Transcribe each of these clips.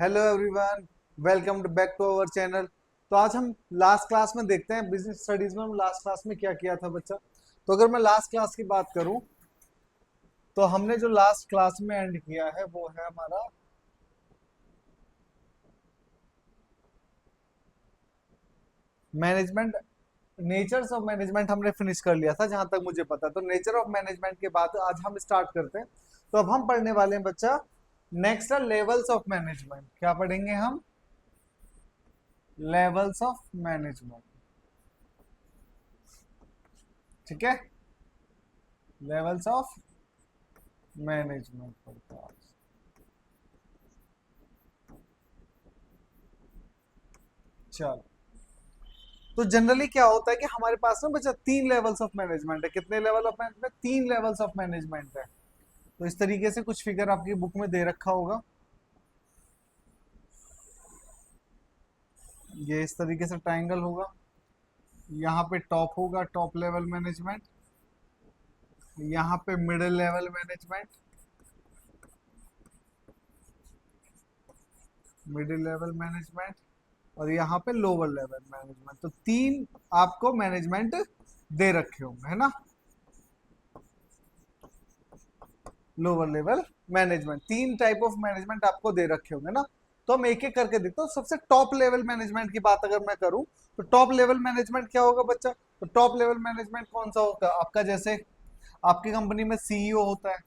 Hello everyone, welcome back to our channel. तो आज हम लास्ट क्लास में देखते हैं बिजनेस स्टडीज में हम लास्ट क्लास में क्या किया था बच्चा। तो अगर मैं लास्ट क्लास की बात करूं तो हमने जो लास्ट क्लास में एंड किया है वो है हमारा मैनेजमेंट। नेचर्स ऑफ मैनेजमेंट हमने फिनिश कर लिया था जहां तक मुझे पता। तो नेचर ऑफ मैनेजमेंट के बाद आज हम स्टार्ट करते हैं। तो अब हम पढ़ने वाले हैं बच्चा नेक्स्ट है लेवल्स ऑफ मैनेजमेंट। क्या पढ़ेंगे हम? Levels of management. ठीक है, लेवल्स ऑफ मैनेजमेंट पढ़ता है। चलो, तो जनरली क्या होता है कि हमारे पास ना बच्चा तीन लेवल्स ऑफ मैनेजमेंट है। कितने लेवल ऑफ मैनेजमेंट? तीन लेवल्स ऑफ मैनेजमेंट है। तो इस तरीके से कुछ फिगर आपकी बुक में दे रखा होगा। ये इस तरीके से ट्राइंगल होगा। यहाँ पे टॉप होगा, टॉप लेवल मैनेजमेंट। यहाँ पे middle level management, middle level management, और यहाँ पे लोअर लेवल मैनेजमेंट। तो तीन आपको मैनेजमेंट दे रखे होंगे, है ना। लोअर लेवल मैनेजमेंट, तीन टाइप ऑफ मैनेजमेंट आपको दे रखे होंगे ना। तो हम एक एक करके देखते हैं। सबसे टॉप लेवल मैनेजमेंट की बात अगर मैं करूं तो टॉप लेवल मैनेजमेंट क्या होगा बच्चा? तो टॉप लेवल मैनेजमेंट कौन सा होगा आपका? जैसे आपकी कंपनी में सीईओ होता है,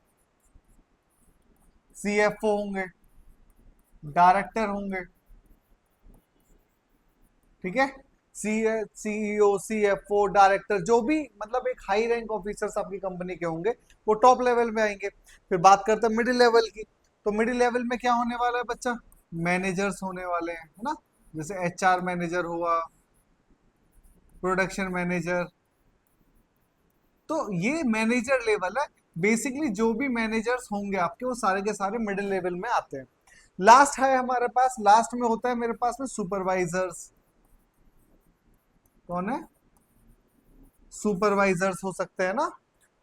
सीएफओ होंगे, डायरेक्टर होंगे। ठीक है, सी सीईओ, सीएफओ, डायरेक्टर, जो भी मतलब एक हाई रैंक ऑफिसर्स आपकी कंपनी के होंगे वो टॉप लेवल में आएंगे। फिर बात करते हैं मिडिल लेवल की। तो मिडिल लेवल में क्या होने वाला है बच्चा? मैनेजर्स होने वाले हैं, है ना। जैसे एचआर मैनेजर हुआ, प्रोडक्शन मैनेजर। तो ये मैनेजर लेवल है। बेसिकली जो भी मैनेजर्स होंगे आपके वो सारे के सारे मिडिल लेवल में आते हैं। लास्ट है हमारे पास, लास्ट में होता है मेरे पास में सुपरवाइजर्स। कौन है? सुपरवाइजर्स हो सकते हैं ना।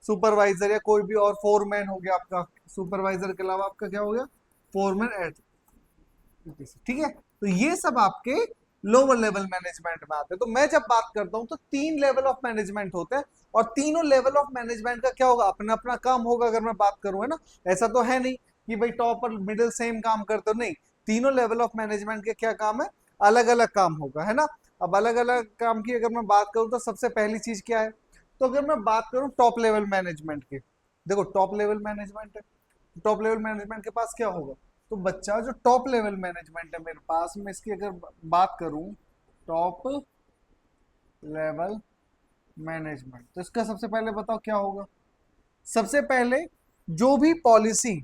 सुपरवाइजर या कोई भी और फोरमैन हो गया आपका। सुपरवाइजर के अलावा आपका क्या हो गया? Foreman eight. ठीक है, तो ये सब आपके लोअर लेवल मैनेजमेंट में आते हैं। तो मैं जब बात करता हूं तो तीन लेवल ऑफ मैनेजमेंट होते हैं और तीनों लेवल ऑफ मैनेजमेंट का क्या होगा? अपना अपना काम होगा। अगर मैं बात करूं, है ना, ऐसा तो है नहीं कि भाई टॉप और मिडिल सेम काम करते हो, नहीं। तीनों लेवल ऑफ मैनेजमेंट के क्या काम है? अलग अलग काम होगा, है ना। अब अलग अलग काम की अगर मैं बात करूं तो सबसे पहली चीज क्या है? तो अगर मैं बात करूं टॉप लेवल मैनेजमेंट की, देखो टॉप लेवल मैनेजमेंट है। टॉप लेवल मैनेजमेंट के पास क्या होगा? तो बच्चा जो टॉप लेवल मैनेजमेंट है मेरे पास में, इसकी अगर बात करूं, टॉप लेवल मैनेजमेंट, तो इसका सबसे पहले बताओ क्या होगा। सबसे पहले जो भी पॉलिसी,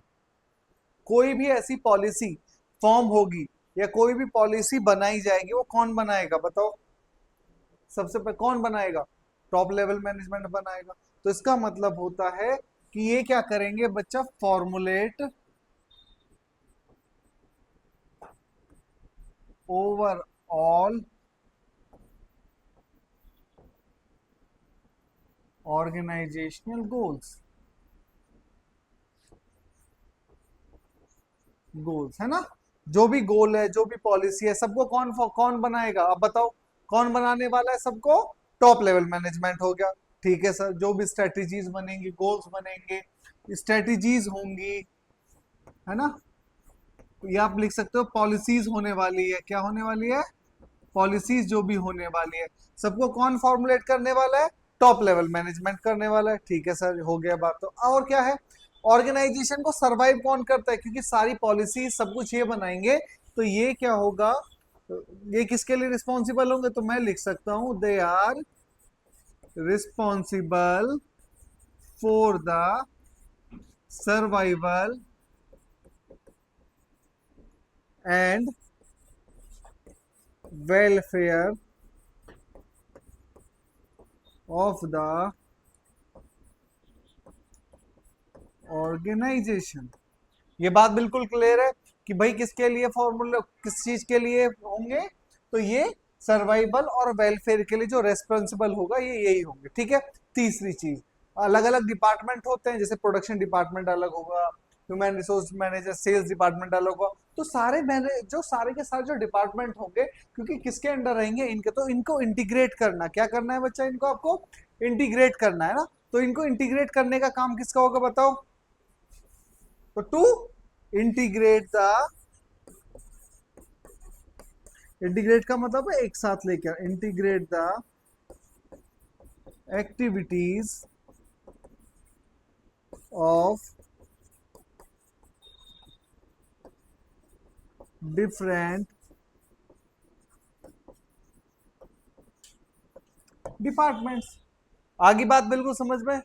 कोई भी ऐसी पॉलिसी फॉर्म होगी या कोई भी पॉलिसी बनाई जाएगी वो कौन बनाएगा बताओ? सबसे पहले कौन बनाएगा? टॉप लेवल मैनेजमेंट बनाएगा। तो इसका मतलब होता है कि ये क्या करेंगे बच्चा? Formulate overall organisational goals. Goals, है ना। जो भी गोल है, जो भी पॉलिसी है, सबको कौन कौन बनाएगा? अब बताओ कौन बनाने वाला है सबको? टॉप लेवल मैनेजमेंट हो गया। ठीक है सर, जो भी स्ट्रेटेजीज बनेंगी, गोल्स बनेंगे, स्ट्रेटेजीज होंगी, है ना। ये आप लिख सकते हो पॉलिसीज होने वाली है। क्या होने वाली है? पॉलिसीज जो भी होने वाली है सबको कौन फॉर्मुलेट करने वाला है? टॉप लेवल मैनेजमेंट करने वाला है। ठीक है सर, हो गया बात। तो और क्या है? ऑर्गेनाइजेशन को सरवाइव कौन करता है? क्योंकि सारी पॉलिसी सब कुछ ये बनाएंगे। तो ये क्या होगा? ये किसके लिए रिस्पॉन्सिबल होंगे? तो मैं लिख सकता हूं they are responsible for the survival and welfare of the organisation. ये बात बिल्कुल क्लियर है कि भाई किसके लिए फॉर्मूला, किस चीज के लिए होंगे? तो ये सर्वाइवल और वेलफेयर के लिए जो रेस्पॉन्सिबल होगा ये यही होंगे। ठीक है। तीसरी चीज, अलग अलग डिपार्टमेंट होते हैं, जैसे प्रोडक्शन डिपार्टमेंट अलग होगा, human resource manager, sales department अलग होगा। तो सारे मैनेज जो सारे के सारे जो डिपार्टमेंट होंगे, क्योंकि किसके अंडर रहेंगे इनके, तो इनको इंटीग्रेट करना, क्या करना है बच्चा, इनको आपको इंटीग्रेट करना है ना। तो इनको इंटीग्रेट करने का काम किसका होगा बताओ। तो टू इंटीग्रेट द, इंटीग्रेट का मतलब है एक साथ लेकर, integrate the activities of different departments. आगे बात बिल्कुल समझ में,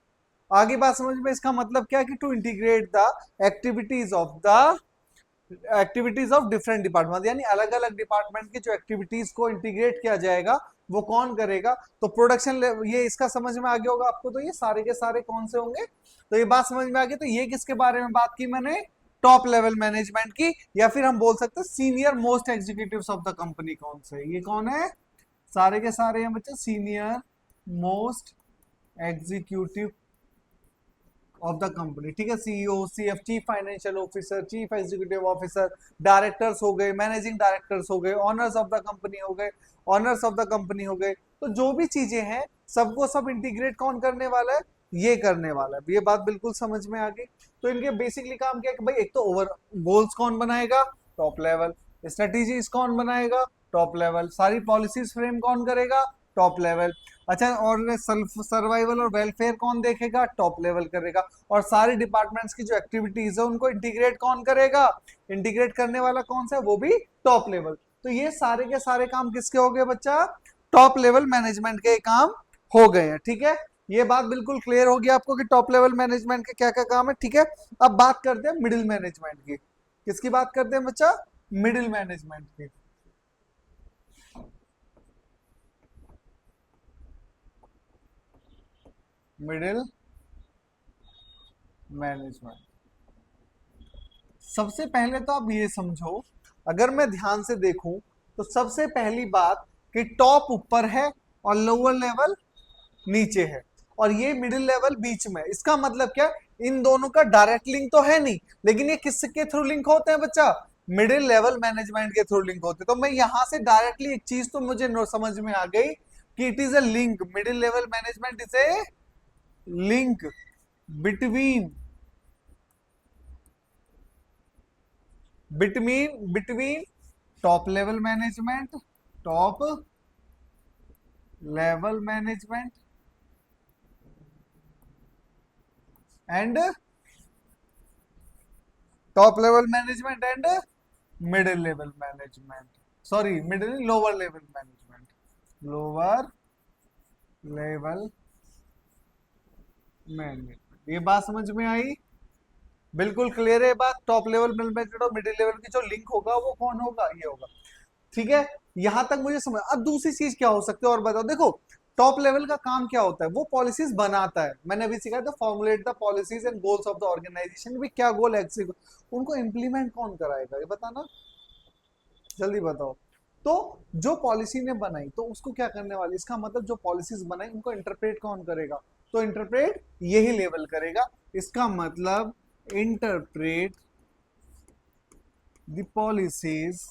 आगे बात समझ में। इसका मतलब क्या है कि to integrate the activities of the, activities of different department, यानी अलग अलग डिपार्टमेंट की जो एक्टिविटीज को इंटीग्रेट किया जाएगा वो कौन करेगा। तो प्रोडक्शन, ये इसका समझ में आ गया होगा आपको। तो ये सारे के सारे कौन से होंगे, तो ये बात समझ में आ गई। तो ये किसके बारे में बात की मैंने, टॉप लेवल मैनेजमेंट की, या फिर हम बोल सकते हैं senior most executives of the company. कौन से, ये कौन है, सारे के सारे हैं बच्चे senior most executive of the company, ठीक है। CEO, CF, chief financial officer, chief executive officer, directors हो गए, मैनेजिंग डायरेक्टर्स हो गए, ऑनर्स ऑफ द कंपनी हो गए, ऑनर्स ऑफ द कंपनी हो गए। तो जो भी चीजें हैं सबको सब इंटीग्रेट कौन करने वाला है, ये करने वाला है। ये बात बिल्कुल समझ में आ गई। तो इनके बेसिकली काम क्या है कि भाई एक तो ओवर गोल्स कौन बनाएगा, टॉप लेवल, स्ट्रेटेजीज कौन बनाएगा, टॉप लेवल, सारी पॉलिसीज फ्रेम कौन करेगा, टॉप लेवल। अच्छा, और सेल्फ सर्वाइवल और वेलफेयर कौन देखेगा, टॉप लेवल करेगा। और सारे डिपार्टमेंट्स की जो एक्टिविटीज है उनको इंटीग्रेट कौन करेगा, इंटीग्रेट करने वाला कौन सा है, वो भी टॉप लेवल। तो ये सारे के सारे काम किसके हो गए बच्चा, टॉप लेवल मैनेजमेंट के काम हो गए हैं, ठीक है। ये बात बिल्कुल क्लियर होगी आपको कि टॉप लेवल मैनेजमेंट के क्या क्या काम है, ठीक है। अब बात करते हैं मिडिल मैनेजमेंट की। किसकी बात करते हैं बच्चा, मिडिल मैनेजमेंट की। मिडिल मैनेजमेंट, सबसे पहले तो आप ये समझो, अगर मैं ध्यान से देखूं तो सबसे पहली बात कि टॉप ऊपर है और लोअर लेवल नीचे है, और ये मिडिल लेवल बीच में। इसका मतलब क्या, इन दोनों का डायरेक्ट लिंक तो है नहीं, लेकिन ये किसके थ्रू लिंक होते हैं बच्चा, मिडिल लेवल मैनेजमेंट के थ्रू लिंक होते हैं। तो मैं यहां से डायरेक्टली एक चीज तो मुझे समझ में आ गई कि it is a link, middle level management is a link between between top level management, top level management and top level management and middle level management, sorry middle lower level management, lower level management. ये बात समझ में आई, बिल्कुल clear है बात। Top level management और middle level की जो लिंक होगा वो कौन होगा, ये होगा, ठीक है। यहां तक मुझे समझ। अब दूसरी चीज क्या हो सकती है और बताओ। देखो टॉप लेवल का काम क्या होता है, वो पॉलिसीज बनाता है, मैंने अभी सिखाया था, formulate the policies and goals of the organisation. भी क्या गोल है, उनको इंप्लीमेंट कौन कराएगा, ये बताना, जल्दी बताओ। तो जो पॉलिसी ने बनाई तो उसको क्या करने वाली, इसका मतलब जो पॉलिसीज बनाई उनको इंटरप्रेट कौन करेगा, तो इंटरप्रेट यही लेवल करेगा। इसका मतलब इंटरप्रेट द पॉलिसीज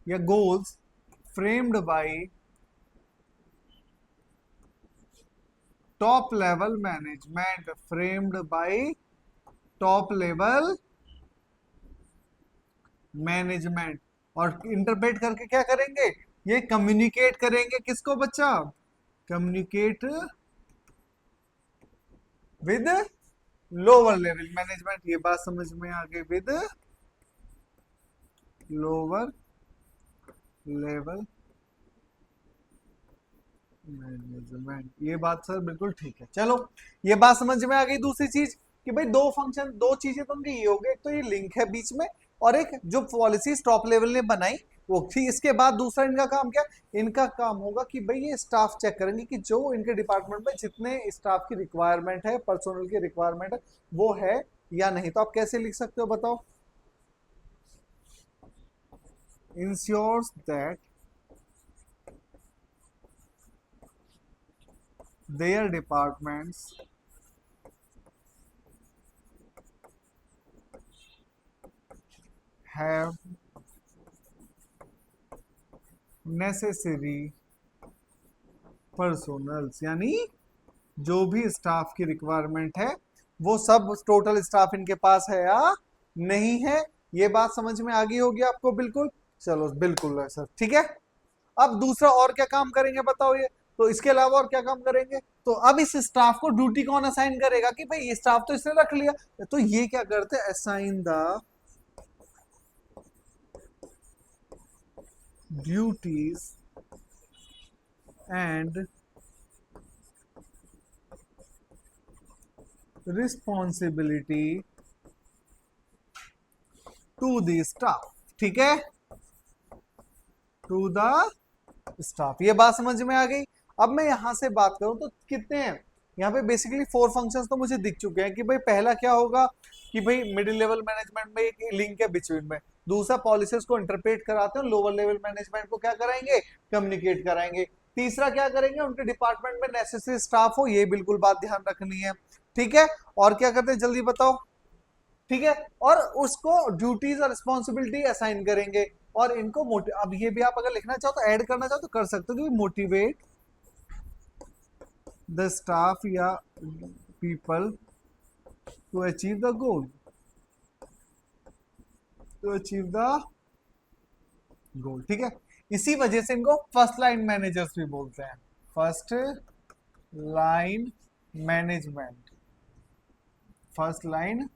या goals framed by top level management, framed by top level management. और इंटरप्रेट करके क्या करेंगे, ये कम्युनिकेट करेंगे किसको बच्चा, communicate with lower level management. ये बात समझ में आ गई, विद लोअर लेवल मैनेजमेंट। ये बात सर बिल्कुल ठीक है, चलो ये बात समझ में आ गई। दूसरी चीज कि भाई दो फंक्शन, दो चीजें तो उनकी ये हो गई, एक तो ये लिंक है बीच में, और एक जो पॉलिसीज टॉप लेवल ने बनाई वो थी। इसके बाद दूसरा इनका काम क्या, इनका काम होगा कि भाई ये स्टाफ चेक करेंगे कि जो इनके डिपार्टमेंट में जितने स्टाफ की रिक्वायरमेंट है, पर्सोनल की रिक्वायरमेंट है, वो है या नहीं। तो आप कैसे लिख सकते हो बताओ, ensures that their departments have necessary personnels, यानी जो भी स्टाफ की रिक्वायरमेंट है वो सब टोटल स्टाफ इनके पास है या नहीं है। ये बात समझ में आ गई होगी आपको? बिल्कुल, चलो बिल्कुल है सर, ठीक है। अब दूसरा और क्या काम करेंगे बताओ ये, तो इसके अलावा और क्या काम करेंगे? तो अब इस स्टाफ को ड्यूटी कौन असाइन करेगा कि भाई ये स्टाफ तो इसने रख लिया, तो ये क्या करते हैं, assign the duties and responsibility to the staff, ठीक है, टू द स्टाफ। ये बात समझ में आ गई? अब मैं यहां से बात करूं तो कितने हैं यहाँ पे, बेसिकली 4 फंक्शंस तो मुझे दिख चुके हैं कि भाई पहला क्या होगा कि भाई मिडिल लेवल मैनेजमेंट में एक लिंक है बिटवीन में, दूसरा पॉलिसीज को इंटरप्रेट कराते हैं, लोअर लेवल मैनेजमेंट को क्या कराएंगे, कम्युनिकेट कराएंगे, तीसरा क्या करेंगे, उनके डिपार्टमेंट में नेसेसरी स्टाफ हो, ये बिल्कुल बात ध्यान रखनी है, ठीक है। और क्या करते हैं जल्दी बताओ, ठीक है, और उसको ड्यूटीज और रिस्पॉन्सिबिलिटी असाइन करेंगे, और इनको अब ये भी आप अगर लिखना चाहो तो ऐड करना चाहो तो कर सकते हो कि मोटिवेट द स्टाफ या people to achieve the goal, to achieve the goal, ठीक है। इसी वजह से इनको फर्स्ट लाइन मैनेजर्स भी बोलते हैं, first line management, first line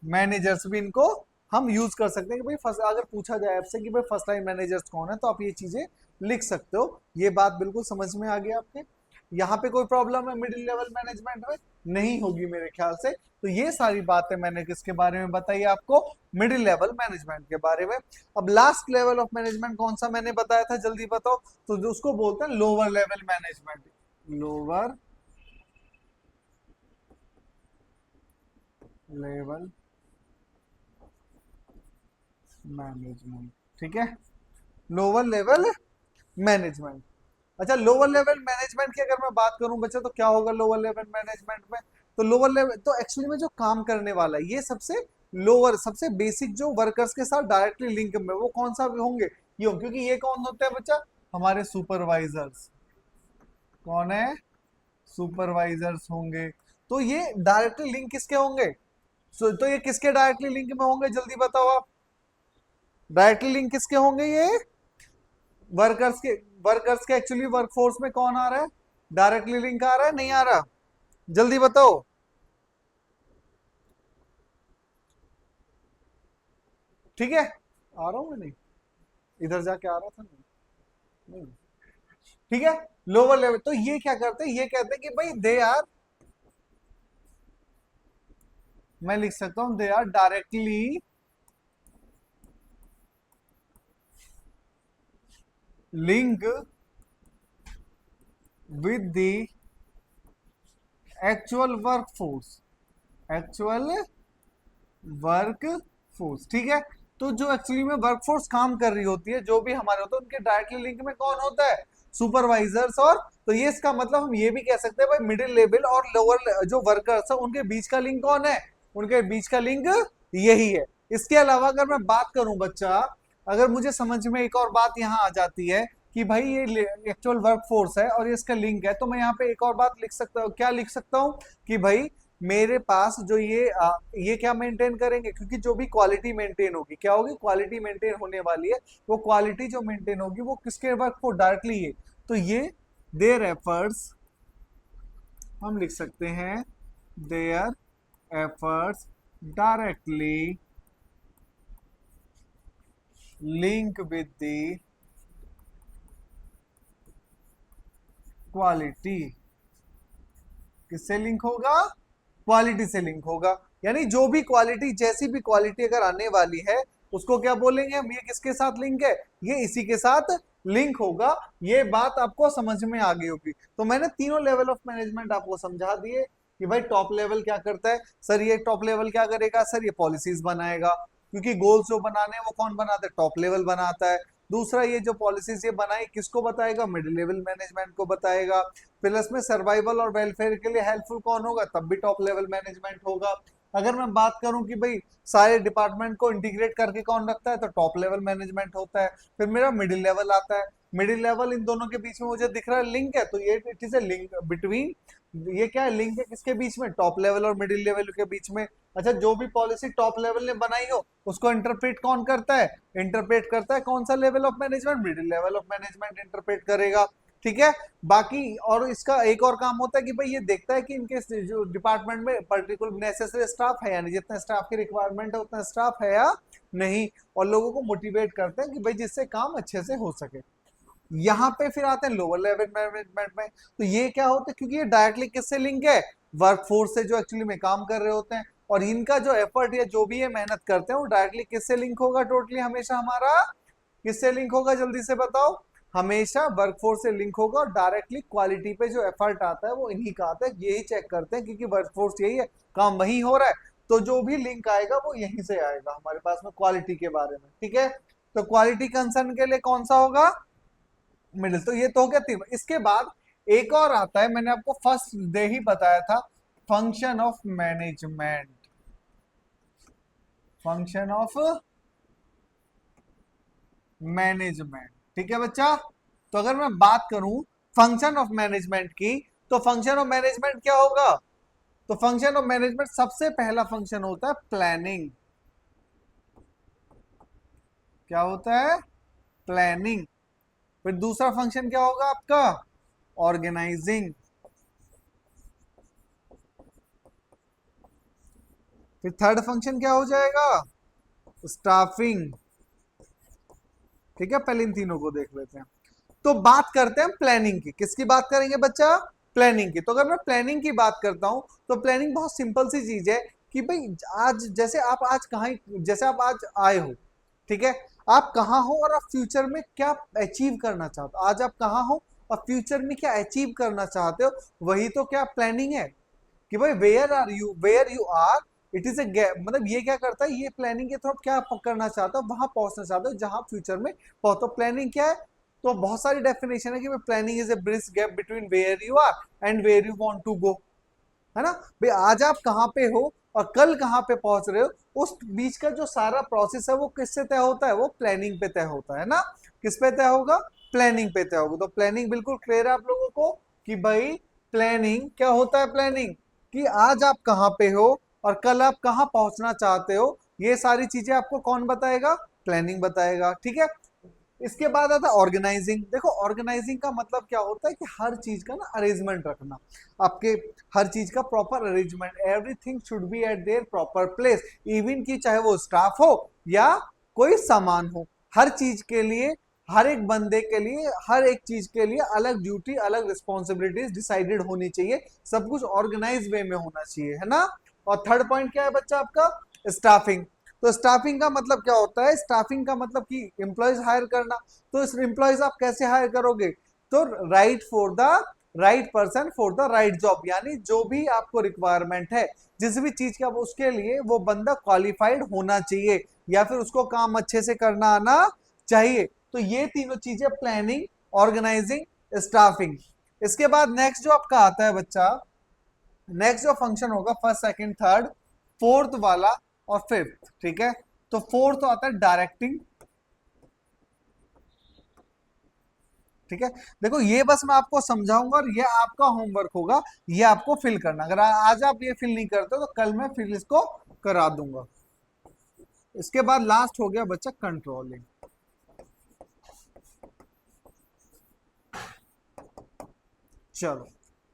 managers भी इनको हम यूज कर सकते हैं कि भाई फर्स्ट, अगर पूछा जाए आपसे कि भाई फर्स्ट लाइन मैनेजर्स कौन है तो आप ये चीजें लिख सकते हो। ये बात बिल्कुल समझ में आ गई आपके? यहाँ पे कोई प्रॉब्लम है मिडिल लेवल मैनेजमेंट में? नहीं होगी मेरे ख्याल से। तो ये सारी बातें मैंने किसके बारे में बताई आपको, मिडिल लेवल मैनेजमेंट के बारे में। अब लास्ट लेवल ऑफ मैनेजमेंट कौन सा मैंने बताया था, जल्दी बताओ? तो जो उसको बोलते हैं lower level management, lower level management, ठीक है, लोअर लेवल मैनेजमेंट। अच्छा, लोअर लेवल मैनेजमेंट की अगर मैं बात करूं बच्चा तो क्या होगा लोअर लेवल मैनेजमेंट में? तो लोअर लेवल तो एक्चुअली में जो काम करने वाला है ये सबसे लोअर, सबसे बेसिक जो वर्कर्स के साथ डायरेक्टली लिंक में, वो कौन सा होंगे, ये होंगे, क्योंकि ये कौन होते हैं बच्चा, हमारे सुपरवाइजर्स। कौन है, सुपरवाइजर्स होंगे। तो ये डायरेक्टली लिंक किसके होंगे, तो ये किसके डायरेक्टली लिंक में होंगे, जल्दी बताओ आप? डायरेक्टली लिंक किसके होंगे, ये वर्कर्स के एक्चुअली वर्कफोर्स में कौन आ रहा है, डायरेक्टली लिंक आ रहा है, नहीं आ रहा, जल्दी बताओ? ठीक है, आ रहा हूं मैं, नहीं इधर जाके आ रहा था, नहीं, ठीक है। लोअर लेवल तो ये क्या करते हैं, ये कहते हैं कि भाई दे आर, मैं लिख सकता हूं they are directly link with the actual workforce, actual work force, ठीक है। तो जो एक्चुअली में वर्कफोर्स काम कर रही होती है, जो भी हमारे होते हैं, उनके डायरेक्टली लिंक में कौन होता है, सुपरवाइजर्स। और तो ये इसका मतलब हम ये भी कह सकते हैं भाई मिडिल लेवल और लोअर जो वर्कर्स है उनके बीच का लिंक कौन है, उनके बीच का लिंक यही है। इसके अलावा अगर मैं बात करूं बच्चा, अगर मुझे समझ में एक और बात यहाँ आ जाती है कि भाई ये एक्चुअल वर्क फोर्स है और ये इसका लिंक है, तो मैं यहाँ पे एक और बात लिख सकता हूँ, क्या लिख सकता हूँ कि भाई मेरे पास जो ये क्या मेंटेन करेंगे, क्योंकि जो भी क्वालिटी मेंटेन होगी, क्या होगी, क्वालिटी मेंटेन होने वाली है, वो क्वालिटी जो मेंटेन होगी वो किसके वर्क फॉर डायरेक्टली है, तो ये देयर एफर्ट्स, हम लिख सकते हैं their efforts directly link with the quality, किससे लिंक होगा, क्वालिटी से लिंक होगा। यानी जो भी क्वालिटी, जैसी भी क्वालिटी अगर आने वाली है उसको क्या बोलेंगे हम, ये किसके साथ लिंक है, ये इसी के साथ लिंक होगा। ये बात आपको समझ में आ गई होगी। तो मैंने तीनों लेवल ऑफ मैनेजमेंट आपको समझा दिए कि भाई टॉप लेवल क्या करता है सर, ये टॉप लेवल क्या करेगा सर, ये पॉलिसीज बनाएगा, क्योंकि गोल्स जो बनाने हैं वो कौन बनाता है, टॉप लेवल बनाता है। दूसरा, ये जो पॉलिसीज ये बनाई किसको बताएगा, मिडिल लेवल मैनेजमेंट को बताएगा। प्लस में सर्वाइवल और वेलफेयर के लिए हेल्पफुल कौन होगा, तब भी टॉप लेवल मैनेजमेंट होगा। अगर मैं बात करूं कि भाई सारे डिपार्टमेंट को इंटीग्रेट करके कौन रखता है, तो टॉप लेवल मैनेजमेंट होता है। फिर मेरा मिडिल लेवल आता है। मिडिल लेवल इन दोनों के बीच में मुझे दिख रहा है लिंक है, तो ये it is A link between, ये क्या है, लिंक है किसके बीच में, टॉप लेवल और मिडिल लेवल के बीच में। अच्छा, जो भी पॉलिसी टॉप लेवल ने बनाई हो उसको इंटरप्रेट कौन करता है, इंटरप्रेट करता है कौन सा level of management, middle level of management interpret करेगा। ठीक है। बाकी और इसका एक और काम होता है कि भाई ये देखता है कि इनके जो डिपार्टमेंट में पर्टिकुलर नेसेसरी स्टाफ है या नहीं, जितना स्टाफ की रिक्वायरमेंट है उतना स्टाफ है या नहीं, और लोगों को मोटिवेट करते हैं कि भाई जिससे काम अच्छे से हो सके। यहाँ पे फिर आते हैं लोअर लेवल मैनेजमेंट में। तो ये क्या होता है, क्योंकि ये डायरेक्टली किससे लिंक है, वर्कफोर्स से जो एक्चुअली में काम कर रहे होते हैं, और इनका जो एफर्ट या जो भी ये मेहनत करते हैं वो डायरेक्टली किससे लिंक होगा, टोटली हमेशा हमारा किससे लिंक होगा, जल्दी से बताओ। हमेशा वर्कफोर्स से लिंक होगा, और डायरेक्टली क्वालिटी पे जो एफर्ट आता है वो इन्हीं का आता है, यही चेक करते हैं क्योंकि वर्कफोर्स यही है, काम वही हो रहा है, तो जो भी लिंक आएगा वो यहीं से आएगा हमारे पास में क्वालिटी के बारे में। ठीक है। तो क्वालिटी कंसर्न के लिए कौन सा होगा, मिडिल। तो ये तो हो गया तीन। इसके बाद एक और आता है, मैंने आपको फर्स्ट डे ही बताया था, function of management. Function of management. ठीक है बच्चा। तो अगर मैं बात करूं फंक्शन ऑफ मैनेजमेंट की, तो फंक्शन ऑफ मैनेजमेंट क्या होगा, तो फंक्शन ऑफ मैनेजमेंट सबसे पहला फंक्शन होता है प्लानिंग। क्या होता है, प्लानिंग। फिर दूसरा फंक्शन क्या होगा आपका, ऑर्गेनाइजिंग। फिर थर्ड फंक्शन क्या हो जाएगा, स्टाफिंग। ठीक है, पहले इन तीनों को देख लेते हैं। तो बात करते हैं प्लानिंग की, किसकी बात करेंगे बच्चा, प्लानिंग की। तो अगर मैं प्लानिंग की बात करता हूं तो प्लानिंग बहुत सिंपल सी चीज है कि भाई आज जैसे आप आज कहाँ, जैसे आप आज आए हो, ठीक है, आप कहाँ हो और आप फ्यूचर में क्या अचीव करना चाहते हो, आज आप कहाँ हो और फ्यूचर में क्या अचीव करना चाहते हो, वही तो क्या प्लानिंग है कि भाई where you are, it is a मतलब ये क्या करता है, ये प्लानिंग के थ्रू क्या करना चाहता हो, वहां पहुंचना चाहते हो जहां फ्यूचर में पहुंचो। प्लानिंग क्या है, तो बहुत सारी डेफिनेशन है कि planning is a bridge gap between where you are and where you want to go, है ना। भाई आज आप कहाँ पे हो और कल कहाँ पे पहुंच रहे हो, उस बीच का जो सारा प्रोसेस है वो किससे तय होता है, वो प्लानिंग पे तय होता है ना। किस पे तय होगा, प्लानिंग पे तय होगा। तो प्लानिंग बिल्कुल क्लियर है आप लोगों को कि भाई प्लानिंग क्या होता है, प्लानिंग कि आज आप कहाँ पे हो और कल आप कहाँ पहुंचना चाहते हो, ये सारी चीजें आपको कौन बताएगा, प्लानिंग बताएगा। ठीक है। इसके बाद आता है ऑर्गेनाइजिंग। देखो ऑर्गेनाइजिंग का मतलब क्या होता है कि हर चीज का ना अरेंजमेंट रखना, आपके हर चीज का proper arrangement, everything should be eight there proper place, even की चाहे वो स्टाफ हो या कोई सामान हो, हर चीज के लिए, हर एक बंदे के लिए, हर एक चीज के लिए अलग ड्यूटी, अलग रिस्पॉन्सिबिलिटीज डिसाइडेड होनी चाहिए, सब कुछ ऑर्गेनाइज वे में होना चाहिए, है ना। और थर्ड पॉइंट क्या है बच्चा आपका, स्टाफिंग। तो स्टाफिंग का मतलब क्या होता है, स्टाफिंग का मतलब कि एम्प्लॉयज हायर करना। तो इस एम्प्लॉयज आप कैसे हायर करोगे, तो right person for the right job, यानी जो भी आपको रिक्वायरमेंट है जिस भी चीज का, उसके लिए वो बंदा क्वालिफाइड होना चाहिए या फिर उसको काम अच्छे से करना आना चाहिए। तो ये तीनों चीजें, प्लानिंग, ऑर्गेनाइजिंग, स्टाफिंग। इसके बाद नेक्स्ट जो आपका आता है बच्चा, नेक्स्ट जो फंक्शन होगा, फर्स्ट सेकंड थर्ड फोर्थ वाला और फिफ्थ। ठीक है। तो फोर्थ आता है डायरेक्टिंग। ठीक है। देखो ये बस मैं आपको समझाऊंगा और ये आपका होमवर्क होगा, ये आपको फिल करना। अगर आज आप ये फिल नहीं करते तो कल मैं फिर इसको करा दूंगा। इसके बाद लास्ट हो गया बच्चा कंट्रोलिंग। चलो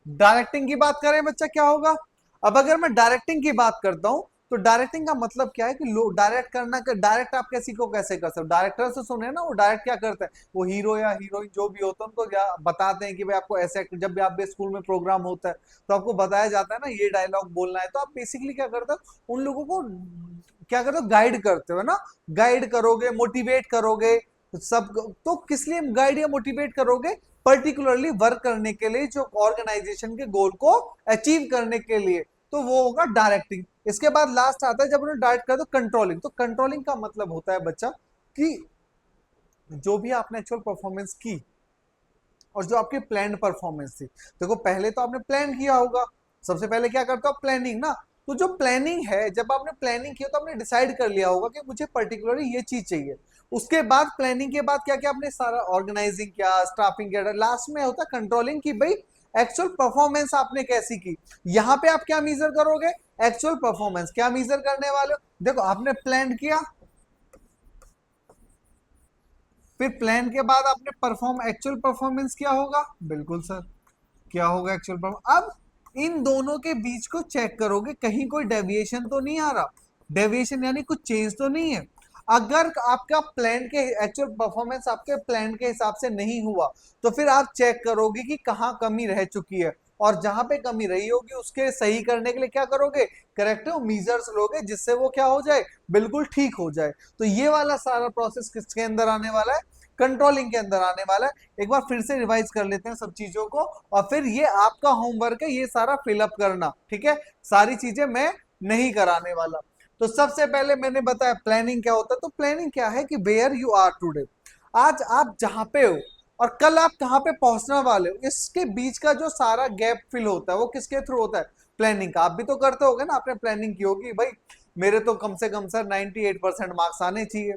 डायरेक्टिंग की बात करें बच्चा, क्या होगा। अब अगर मैं डायरेक्टिंग की बात करता हूं तो डायरेक्टिंग का मतलब क्या है कि लोग डायरेक्ट करना, डायरेक्ट आप किसी को कैसे कर सकते हो, डायरेक्टर से सुने ना, वो डायरेक्ट क्या करते हैं, वो हीरो या हीरोइन जो भी होता है उनको बताते हैं कि भाई आपको ऐसे, जब भी आप भी स्कूल में प्रोग्राम होता है तो आपको बताया जाता है ना ये डायलॉग बोलना है, तो आप बेसिकली क्या करते हो, उन लोगों को क्या करते हो, गाइड करते हो ना, गाइड करोगे, मोटिवेट करोगे सब। तो किस लिए गाइड या मोटिवेट करोगे, पर्टिकुलरली वर्क करने के लिए, जो ऑर्गेनाइजेशन के गोल को अचीव करने के लिए, तो वो होगा डायरेक्टिंग। इसके बाद लास्ट आता है जब उन्हें डायरेक्ट कर दो, कंट्रोलिंग। तो कंट्रोलिंग का मतलब होता है बच्चा कि जो भी आपने एक्चुअल परफॉर्मेंस की और जो आपकी प्लान परफॉर्मेंस थी, देखो पहले तो आपने प्लान किया होगा, सबसे पहले क्या करते हो, प्लानिंग ना। तो जो प्लानिंग है, जब आपने प्लानिंग किया तो आपने डिसाइड कर लिया होगा कि मुझे पर्टिकुलरली ये चीज चाहिए। उसके बाद प्लानिंग के बाद क्या क्या आपने सारा ऑर्गेनाइजिंग किया, स्टाफिंग किया, लास्ट में होता कंट्रोलिंग की भाई एक्चुअल परफॉर्मेंस आपने कैसी की। यहां पे आप क्या मेजर करोगे, एक्चुअल परफॉर्मेंस। क्या मेजर करने वाले हो, देखो आपने प्लान किया, फिर प्लान के बाद आपने परफॉर्म, एक्चुअल परफॉर्मेंस क्या होगा, बिल्कुल सर क्या होगा एक्चुअल परफॉर्मेंस। अब इन दोनों के बीच को चेक करोगे कहीं कोई डेविएशन तो नहीं आ रहा, डेविएशन यानी कुछ चेंज तो नहीं है। अगर आपका प्लान के एक्चुअल परफॉर्मेंस आपके प्लान के हिसाब से नहीं हुआ तो फिर आप चेक करोगे कि कहाँ कमी रह चुकी है, और जहां पे कमी रही होगी उसके सही करने के लिए क्या करोगे, करेक्टिव मेजर्स लोगे, जिससे वो क्या हो जाए, बिल्कुल ठीक हो जाए। तो ये वाला सारा प्रोसेस किसके अंदर आने वाला है, कंट्रोलिंग के अंदर आने वाला है। एक बार फिर से रिवाइज कर लेते हैं सब चीजों को, और फिर ये आपका होमवर्क है ये सारा फिलअप करना, ठीक है। सारी चीजें मैं नहीं कराने वाला। तो सबसे पहले मैंने बताया प्लानिंग क्या होता है। तो प्लानिंग क्या है कि वेयर यू आर टुडे, आज आप जहां पे हो और कल आप कहां पे पहुंचने वाले हो, इसके बीच का जो सारा गैप फिल होता है वो किसके थ्रू होता है, प्लानिंग का। आप भी तो करते होगे ना, आपने प्लानिंग की होगी भाई मेरे तो कम से कम सर 98% मार्क्स आने चाहिए,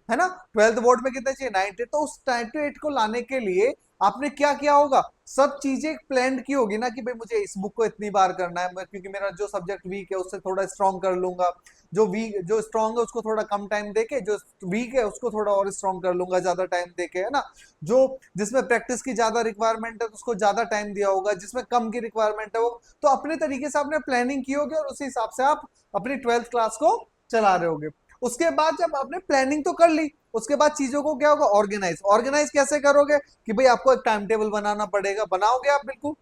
है ना। 12th बोर्ड में कितने चाहिए, 90। तो उस 98 को लाने के लिए आपने क्या किया होगा, सब चीजें प्लान की होगी ना, कि भाई मुझे इस बुक को इतनी बार करना है, क्योंकि मेरा जो सब्जेक्ट वीक है उससे थोड़ा स्ट्रॉन्ग कर लूंगा, जो स्ट्रॉन्ग है उसको थोड़ा कम टाइम देके, जो वीक है उसको थोड़ा और स्ट्रॉन्ग कर लूंगा ज्यादा टाइम देके, है ना। जो जिसमें प्रैक्टिस की ज्यादा रिक्वायरमेंट है तो उसको ज्यादा टाइम दिया होगा, जिसमें कम की रिक्वायरमेंट है वो तो अपने तरीके से आपने प्लानिंग की होगी, और उसी हिसाब से आप अपनी 12th क्लास को चला रहे होगे। उसके बाद जब आपने प्लानिंग तो कर ली, उसके बाद चीजों को क्या होगा, ऑर्गेनाइज। ऑर्गेनाइज कैसे करोगे, कि भाई आपको एक टाइम टेबल बनाना पड़ेगा, बनाओगे आप बिल्कुल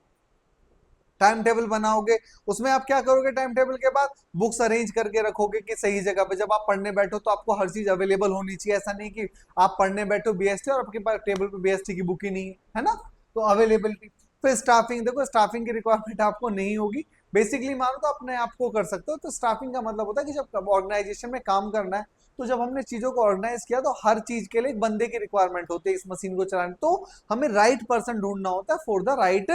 टाइम टेबल बनाओगे। उसमें आप क्या करोगे, टाइम टेबल के बाद बुक्स अरेंज करके रखोगे कि सही जगह पे, जब आप पढ़ने बैठो तो आपको हर चीज अवेलेबल होनी चाहिए। ऐसा नहीं कि आप पढ़ने बैठो बीएसटी और आपके पास टेबल पे बीएसटी की बुक ही नहीं है ना। तो अवेलेबिलिटी। फिर स्टाफिंग, देखो स्टाफिंग की रिक्वायरमेंट आपको नहीं होगी, बेसिकली मानो तो अपने आप को कर सकते हो। तो स्टाफिंग का मतलब होता है कि जब ऑर्गेनाइजेशन में काम करना है, तो जब हमने चीजों को ऑर्गेनाइज किया तो हर चीज के लिए एक बंदे की रिक्वायरमेंट होती है इस मशीन को चलाने, तो हमें राइट पर्सन ढूंढना होता है फॉर द राइट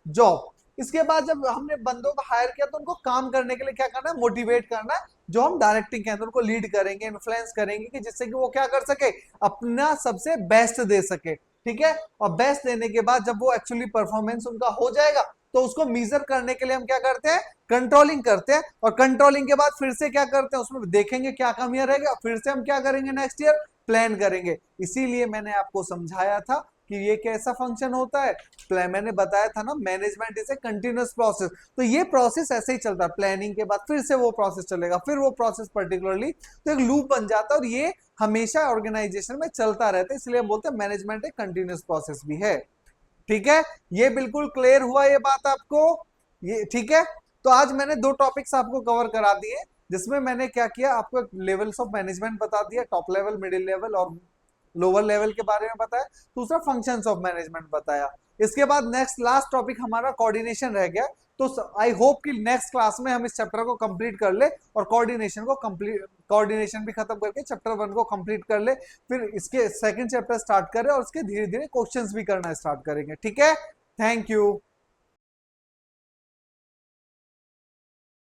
जॉब। इसके बाद जब हमने बंदों को हायर किया तो उनको काम करने के लिए क्या करना है, मोटिवेट करना है, जो हम डायरेक्टिंग के अंदर उनको लीड करेंगे, इन्फ्लुएंस करेंगे, कि जिससे कि वो क्या कर सके, अपना सबसे बेस्ट दे सके, ठीक है। और बेस्ट देने के बाद जब वो एक्चुअली परफॉर्मेंस उनका हो जाएगा तो उसको मेजर करने के लिए हम क्या करते हैं, कंट्रोलिंग करते हैं। और कंट्रोलिंग के बाद फिर से क्या करते हैं, उसमें देखेंगे क्या कमियां रहेगा, फिर से हम क्या करेंगे, नेक्स्ट ईयर प्लान करेंगे। इसीलिए मैंने आपको समझाया था कि ये कैसा फंक्शन होता है। मैंने बताया था ना, management is a continuous process. तो ये प्रोसेस ऐसे ही चलता है, प्लानिंग के बाद फिर से वो प्रोसेस चलेगा, फिर वो प्रोसेस पर्टिकुलरली, तो एक लूप बन जाता है, और ये हमेशा ऑर्गेनाइजेशन में चलता रहता है। इसलिए हम बोलते हैं मैनेजमेंट एक कंटिन्यूअस प्रोसेस भी है, ठीक है। ये बिल्कुल क्लियर हुआ ये बात आपको, ये ठीक है। तो आज मैंने दो टॉपिक्स आपको कवर करा दिए, जिसमें मैंने क्या किया, आपको लेवल्स ऑफ मैनेजमेंट बता दिया, टॉप लेवल, मिडिल लेवल और लोअर लेवल के बारे में बताया। दूसरा फंक्शंस ऑफ मैनेजमेंट बताया। इसके बाद नेक्स्ट लास्ट टॉपिक हमारा कोऑर्डिनेशन रह गया। तो आई होप कि नेक्स्ट क्लास में हम इस चैप्टर को कंप्लीट कर ले, और कोऑर्डिनेशन को कंप्लीट, कोऑर्डिनेशन भी खत्म करके चैप्टर 1 को कंप्लीट कर ले, फिर इसके सेकंड चैप्टर स्टार्ट करें और उसके धीरे धीरे क्वेश्चंस भी करना स्टार्ट करेंगे, ठीक है। Thank you.